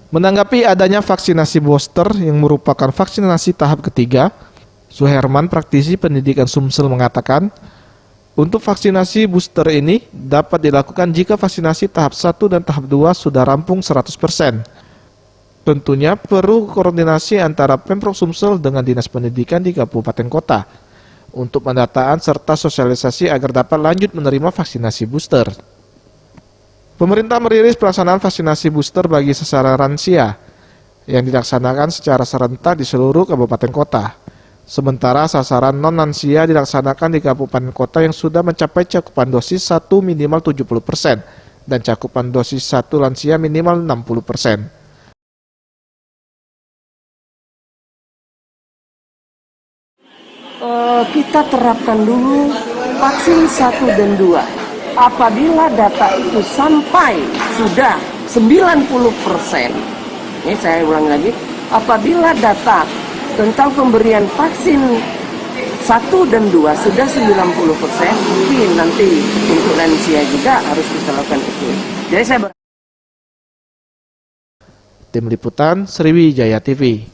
Menanggapi adanya vaksinasi booster yang merupakan vaksinasi tahap ketiga, Suherman, praktisi pendidikan Sumsel mengatakan, untuk vaksinasi booster ini dapat dilakukan jika vaksinasi tahap 1 dan tahap 2 sudah rampung 100%. Tentunya perlu koordinasi antara Pemprov Sumsel dengan Dinas Pendidikan di kabupaten kota untuk pendataan serta sosialisasi agar dapat lanjut menerima vaksinasi booster. Pemerintah merilis pelaksanaan vaksinasi booster bagi sasaran lansia yang dilaksanakan secara serentak di seluruh kabupaten kota. Sementara sasaran non-lansia dilaksanakan di kabupaten kota yang sudah mencapai cakupan dosis 1 minimal 70% dan cakupan dosis 1 lansia minimal 60%. Kita terapkan dulu vaksin 1 dan 2. Apabila data itu sampai sudah 90%, ini saya ulang lagi, apabila data tentang pemberian vaksin 1 dan 2 sudah 90%, mungkin nanti untuk lansia juga harus kita lakukan itu. Jadi saya Tim Liputan Sriwijaya TV.